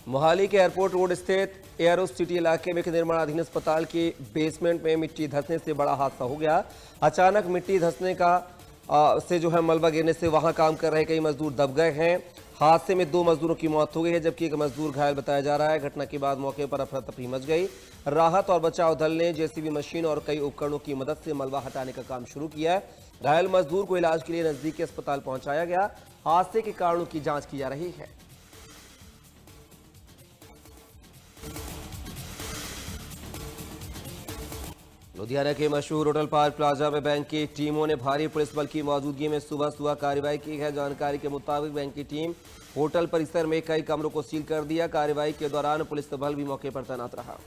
मोहाली के airport road स्थित aero city इलाके में एक निर्माणाधीन अस्पताल के बेसमेंट में मिट्टी धंसने से बड़ा हादसा हो गया। अचानक मिट्टी धंसने से जो है मलबा गिरने से वहां काम कर रहे कई मजदूर दब गए हैं। हादसे में 2 मजदूरों की मौत हो गई है, जबकि एक मजदूर घायल बताया जा रहा है। घटना के बाद मौके पर अफरा तफरी मच गई। राहत और बचाव दल ने जेसीबी मशीन और कई उपकरणों की मदद से मलबा हटाने का काम शुरू किया है। घायल मजदूर को इलाज के लिए नजदीकी अस्पताल पहुंचाया गया। हादसे के कारणों की जांच की जा रही है। लुधियाना के मशहूर होटल पार्क प्लाजा में बैंक की टीमों ने भारी पुलिस बल की मौजूदगी में सुबह कार्रवाई की है। जानकारी के मुताबिक बैंक की टीम होटल परिसर में कई कमरों को सील कर दिया। कार्रवाई के दौरान पुलिस बल भी मौके पर तैनात रहा।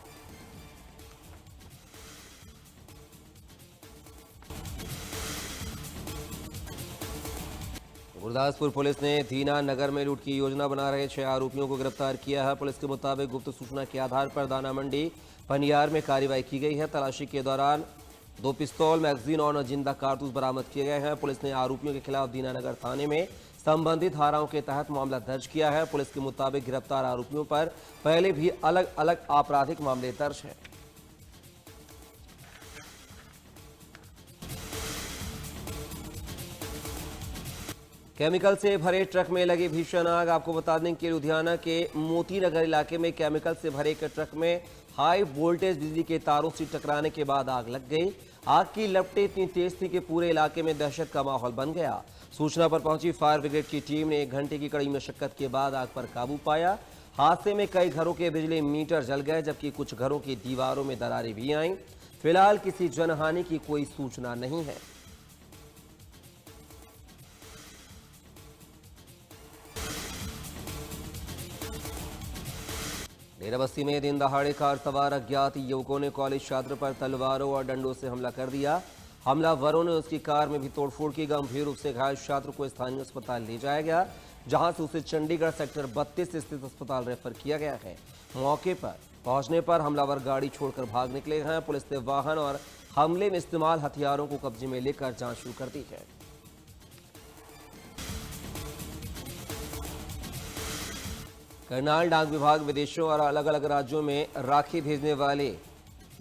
गुरदासपुर पुलिस ने दीना नगर में लूट की योजना बना रहे 6 आरोपियों को गिरफ्तार किया है। पुलिस के मुताबिक गुप्त सूचना के आधार पर दाना मंडी पनियार में कार्रवाई की गई है। तलाशी के दौरान 2 पिस्तौल, मैगजीन और जिंदा कारतूस बरामद किए गए हैं। पुलिस ने आरोपियों के खिलाफ दीनानगर थाने में संबंधित धाराओं के तहत मामला दर्ज किया है। पुलिस के मुताबिक गिरफ्तार आरोपियों पर पहले भी अलग अलग आपराधिक मामले दर्ज हैं। केमिकल से भरे ट्रक में लगी भीषण आग। आपको बता दें कि लुधियाना के मोती नगर इलाके में केमिकल से भरे एक ट्रक में हाई वोल्टेज बिजली के तारों से टकराने के बाद आग लग गई। आग की लपटें इतनी तेज थी कि पूरे इलाके में दहशत का माहौल बन गया। सूचना पर पहुंची फायर ब्रिगेड की टीम ने 1 घंटे की कड़ी मशक्कत के बाद आग पर काबू पाया। हादसे में कई घरों के बिजली मीटर जल गए, जबकि कुछ घरों की दीवारों में दरारें भी आईं। फिलहाल किसी जनहानि की कोई सूचना नहीं है। डेराबस्सी में दिन दहाड़े कार सवार अज्ञात युवकों ने कॉलेज छात्र पर तलवारों और डंडों से हमला कर दिया। हमलावरों ने उसकी कार में भी तोड़फोड़ की। गंभीर रूप से घायल छात्र को स्थानीय अस्पताल ले जाया गया, जहां से उसे चंडीगढ़ सेक्टर 32 स्थित अस्पताल रेफर किया गया है। मौके पर पहुंचने पर हमलावर गाड़ी छोड़कर भाग निकले हैं। पुलिस ने वाहन और हमले में इस्तेमाल हथियारों को कब्जे में लेकर जांच शुरू कर दी है। करनाल डाक विभाग विदेशों और अलग अलग राज्यों में राखी भेजने वाले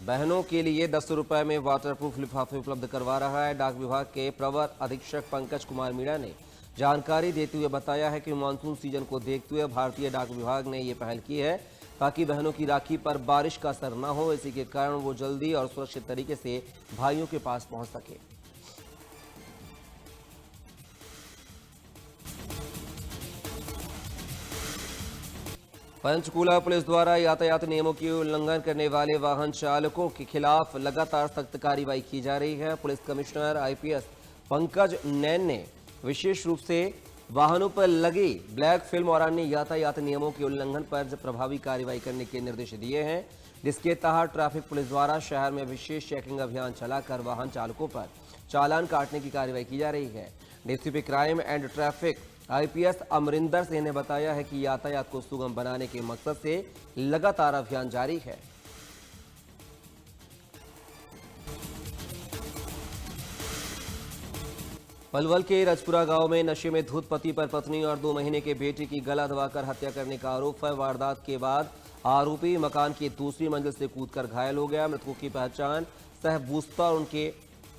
बहनों के लिए 10 रुपए में वाटरप्रूफ लिफाफे उपलब्ध करवा रहा है। डाक विभाग के प्रवर अधीक्षक पंकज कुमार मीणा ने जानकारी देते हुए बताया है कि मानसून सीजन को देखते हुए भारतीय डाक विभाग ने ये पहल की है, ताकि बहनों की राखी पर बारिश का असर न हो। इसी के कारण वो जल्दी और सुरक्षित तरीके से भाइयों के पास पहुंच सके। पंचकूला पुलिस द्वारा यातायात नियमों की उल्लंघन करने वाले वाहन चालकों के खिलाफ लगातार सख्त कार्रवाई की जा रही है। पुलिस कमिश्नर आईपीएस पंकज नैन ने विशेष रूप से वाहनों पर लगी ब्लैक फिल्म और अन्य यातायात नियमों के उल्लंघन पर प्रभावी कार्रवाई करने के निर्देश दिए हैं, जिसके तहत ट्रैफिक पुलिस द्वारा शहर में विशेष चेकिंग अभियान चलाकर वाहन चालकों पर चालान काटने की कार्रवाई की जा रही है। DCP crime and traffic IPS Amarinder Singh ने बताया है कि यातायात को सुगम बनाने के मकसद से लगातार अभियान जारी है। पलवल के रजपुरा गांव में नशे में धुत पति पर पत्नी और 2 महीने के बेटे की गला दबाकर हत्या करने का आरोप है। वारदात के बाद आरोपी मकान की दूसरी मंजिल से कूदकर घायल हो गया। मृतकों की पहचान सहबूस्ता और उनके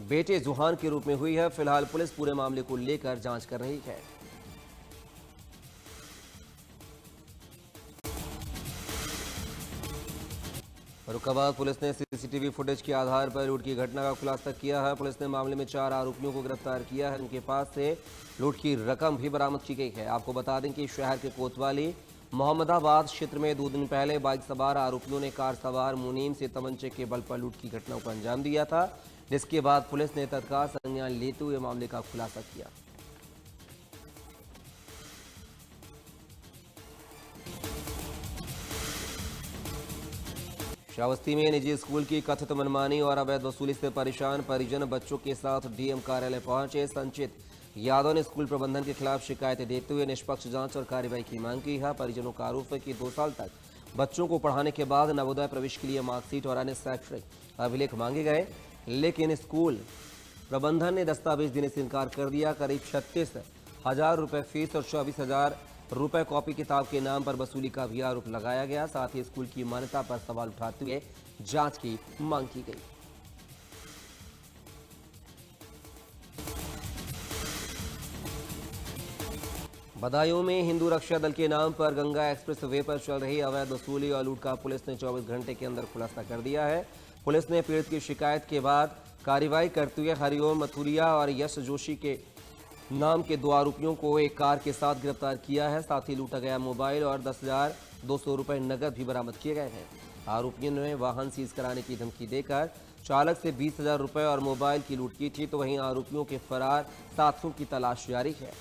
बेटे जुहान के रूप में हुई है। फिलहाल पुलिस पूरे मामले को लेकर जांच कर रही है। फर्रुखाबाद पुलिस ने सीसीटीवी फुटेज के आधार पर लूट की घटना का खुलासा किया है। पुलिस ने मामले में 4 आरोपियों को गिरफ्तार किया है। उनके पास से लूट की रकम भी बरामद की गई है। आपको बता दें कि शहर के कोतवाली मोहम्मदाबाद क्षेत्र में 2 दिन पहले बाइक सवार आरोपियों ने कार सवार मुनीम से तमंचे के बल पर लूट की घटना को अंजाम दिया था, जिसके बाद पुलिस ने तत्काल संज्ञान लेते हुए मामले का खुलासा किया। श्रावस्ती में निजी स्कूल की कथित मनमानी और अवैध वसूली से परेशान परिजन बच्चों के साथ डीएम कार्यालय पहुंचे। संचित यादव ने स्कूल प्रबंधन के खिलाफ शिकायतें देते हुए निष्पक्ष जांच और कार्रवाई की मांग की है। परिजनों का आरोप है कि 2 साल तक बच्चों को पढ़ाने के बाद नवोदय प्रवेश के लिए मार्कशीट और अन्य शैक्षणिक अभिलेख मांगे गए, लेकिन स्कूल प्रबंधन ने दस्तावेज देने से इनकार कर दिया। करीब 36,000 रुपये फीस और 24,000 रुपए कॉपी किताब के नाम पर वसूली का भी आरोप लगाया गया। साथ ही स्कूल की मान्यता पर सवाल उठाते हुए जांच की मांग की गई। बदायूं में हिंदू रक्षा दल के नाम पर गंगा एक्सप्रेस वे पर चल रही अवैध वसूली और लूट का पुलिस ने 24 घंटे के अंदर खुलासा कर दिया है। पुलिस ने पीड़ित की शिकायत के बाद कार्रवाई करते हुए हरिओम मथुरिया और यश जोशी के नाम के 2 आरोपियों को एक कार के साथ गिरफ्तार किया है। साथ ही लूटा गया मोबाइल और 10,200 रुपए नकद भी बरामद किए गए हैं। आरोपियों ने वाहन सीज कराने की धमकी देकर चालक से 20,000 रुपए और मोबाइल की लूट की थी। तो वहीं आरोपियों के फरार साथियों की तलाश जारी है।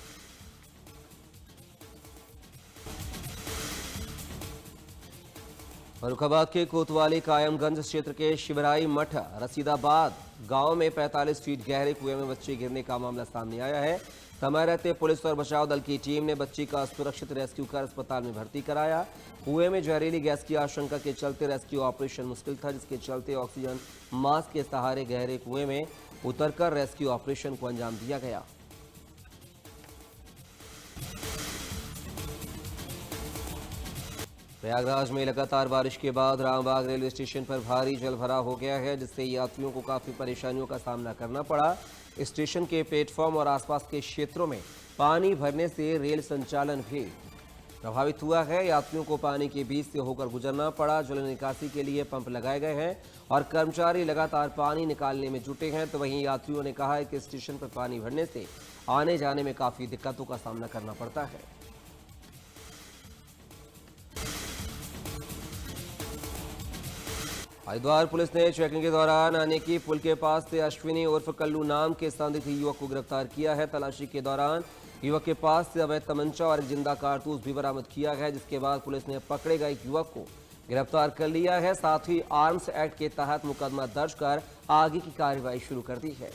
फर्रुखाबाद के कोतवाली कायमगंज क्षेत्र के शिवराई मठ रसीदाबाद गांव में 45 फीट गहरे कुएं में बच्चे गिरने का मामला सामने आया है। समय रहते पुलिस और बचाव दल की टीम ने बच्ची का सुरक्षित रेस्क्यू कर अस्पताल में भर्ती कराया। कुएं में जहरीली गैस की आशंका के चलते रेस्क्यू ऑपरेशन मुश्किल था, जिसके चलते ऑक्सीजन मास्क के सहारे गहरे कुएं में उतरकर रेस्क्यू ऑपरेशन को अंजाम दिया गया। प्रयागराज में लगातार बारिश के बाद रामबाग रेलवे स्टेशन पर भारी जलभराव हो गया है, जिससे यात्रियों को काफी परेशानियों का सामना करना पड़ा। स्टेशन के प्लेटफॉर्म और आसपास के क्षेत्रों में पानी भरने से रेल संचालन भी प्रभावित हुआ है। यात्रियों को पानी के बीच से होकर गुजरना पड़ा। जल निकासी के लिए पंप लगाए गए हैं और कर्मचारी लगातार पानी निकालने में जुटे हैं। तो वहीं यात्रियों ने कहा है कि स्टेशन पर पानी भरने से आने जाने में काफी दिक्कतों का सामना करना पड़ता है। हरिद्वार पुलिस ने चेकिंग के दौरान अनेकी पुल के पास से अश्विनी उर्फ कल्लू नाम के संदिग्ध युवक को गिरफ्तार किया है। तलाशी के दौरान युवक के पास से अवैध तमंचा और एक जिंदा कारतूस भी बरामद किया है, जिसके बाद पुलिस ने पकड़े गए युवक को गिरफ्तार कर लिया है। साथ ही आर्म्स एक्ट के तहत मुकदमा दर्ज कर आगे की कार्रवाई शुरू कर दी है।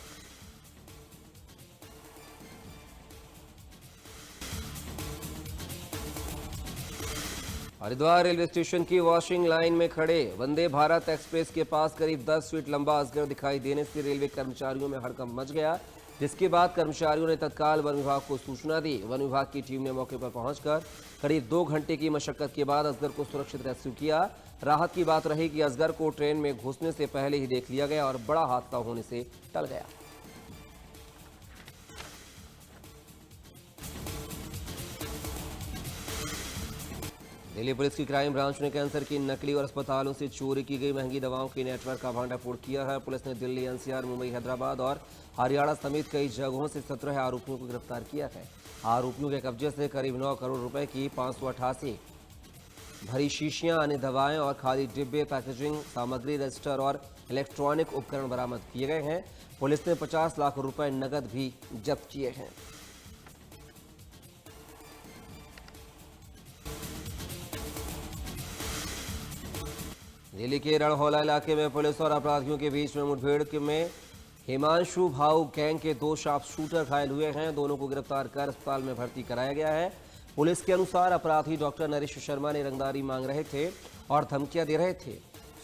हरिद्वार रेलवे स्टेशन की वॉशिंग लाइन में खड़े वंदे भारत एक्सप्रेस के पास करीब 10 फीट लंबा अजगर दिखाई देने से रेलवे कर्मचारियों में हड़कंप मच गया, जिसके बाद कर्मचारियों ने तत्काल वन विभाग को सूचना दी। वन विभाग की टीम ने मौके पर पहुंचकर करीब 2 घंटे की मशक्कत के बाद अजगर को सुरक्षित रेस्क्यू किया। राहत की बात रही कि अजगर को ट्रेन में घुसने से पहले ही देख लिया गया और बड़ा हादसा होने से टल गया। दिल्ली पुलिस की क्राइम ब्रांच ने कैंसर की नकली और अस्पतालों से चोरी की गई महंगी दवाओं के नेटवर्क का भांडाफोड़ किया है। पुलिस ने दिल्ली, एनसीआर, मुंबई, हैदराबाद और हरियाणा समेत कई जगहों से 17 आरोपियों को गिरफ्तार किया है। आरोपियों के कब्जे से करीब 9 करोड़ रुपए की 588 भरी शीशियां, अन्य दवाएं और खाली डिब्बे, पैकेजिंग सामग्री, रजिस्टर और इलेक्ट्रॉनिक उपकरण बरामद किए गए हैं। पुलिस ने 50 लाख रुपए नकद भी जब्त किए हैं। दिल्ली के रणहौला इलाके में पुलिस और अपराधियों के बीच में मुठभेड़ में हिमांशु भाऊ गैंग के 2 शार्प शूटर घायल हुए हैं। दोनों को गिरफ्तार कर अस्पताल में भर्ती कराया गया है। पुलिस के अनुसार अपराधी डॉक्टर नरेश शर्मा ने रंगदारी मांग रहे थे और धमकियां दे रहे थे।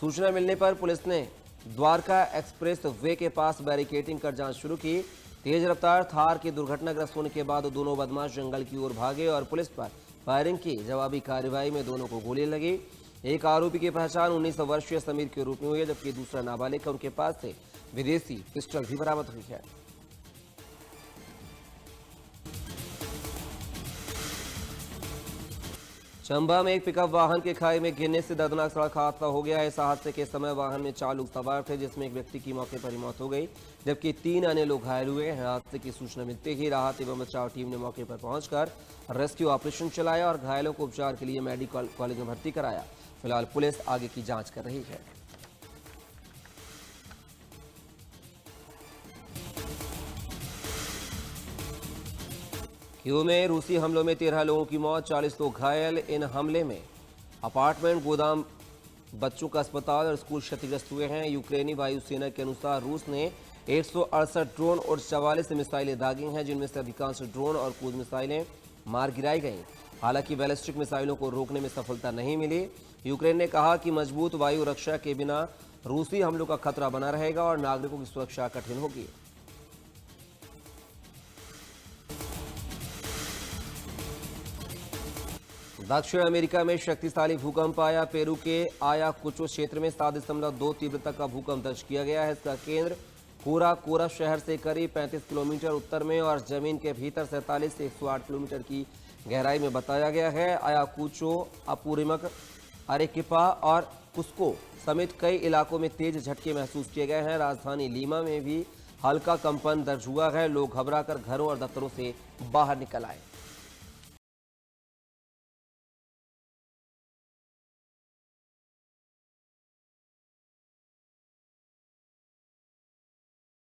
सूचना मिलने पर पुलिस ने द्वारका एक्सप्रेस वे के पास बैरिकेडिंग कर जांच शुरू की। तेज रफ्तार थार के दुर्घटनाग्रस्त होने के बाद दोनों बदमाश जंगल की ओर भागे और पुलिस पर फायरिंग की। जवाबी कार्रवाई में दोनों को गोली लगी। एक आरोपी की पहचान 19 वर्षीय समीर के रूप में हुई है, जबकि दूसरा नाबालिग है। उनके पास से विदेशी पिस्टल भी बरामद हुई है। चंबा में एक पिकअप वाहन के खाई में गिरने से दर्दनाक सड़क हादसा हो गया है। इस हादसे के समय वाहन में 4 लोग सवार थे, जिसमें एक व्यक्ति की मौके पर ही मौत हो गई, जबकि 3 अन्य लोग घायल हुए हैं। हादसे की सूचना मिलते ही राहत एवं बचाव टीम ने मौके पर पहुंचकर रेस्क्यू ऑपरेशन चलाया और घायलों को उपचार के लिए मेडिकल कॉलेज में भर्ती कराया। फिलहाल पुलिस आगे की जांच कर रही है। क्यू में रूसी हमलों में 13 लोगों की मौत, 40 लोग घायल। इन हमले में अपार्टमेंट, गोदाम, बच्चों का अस्पताल और स्कूल क्षतिग्रस्त हुए हैं। यूक्रेनी वायुसेना के अनुसार रूस ने 168 ड्रोन और 44 मिसाइलें दागी हैं, जिनमें से अधिकांश ड्रोन और क्रूज मिसाइलें मार गिराई गई। हालांकि बैलिस्टिक मिसाइलों को रोकने में सफलता नहीं मिली। यूक्रेन ने कहा कि मजबूत वायु रक्षा के बिना रूसी हमलों का खतरा बना रहेगा और नागरिकों की सुरक्षा कठिन होगी। दक्षिण अमेरिका में शक्तिशाली भूकंप आया। पेरू के आयाकुचो क्षेत्र में 7.2 तीव्रता का भूकंप दर्ज किया गया है। इसका केंद्र कोरा शहर से करीब 35 किलोमीटर उत्तर में और जमीन के भीतर 47 से 108 किलोमीटर की गहराई में बताया गया है। आयाकुचो, अपूरिमक, अरेकिपा और कुस्को समेत कई इलाकों में तेज झटके महसूस किए गए हैं। राजधानी लीमा में भी हल्का कंपन दर्ज हुआ है। लोग घबराकर घरों और दफ्तरों से बाहर निकल आए।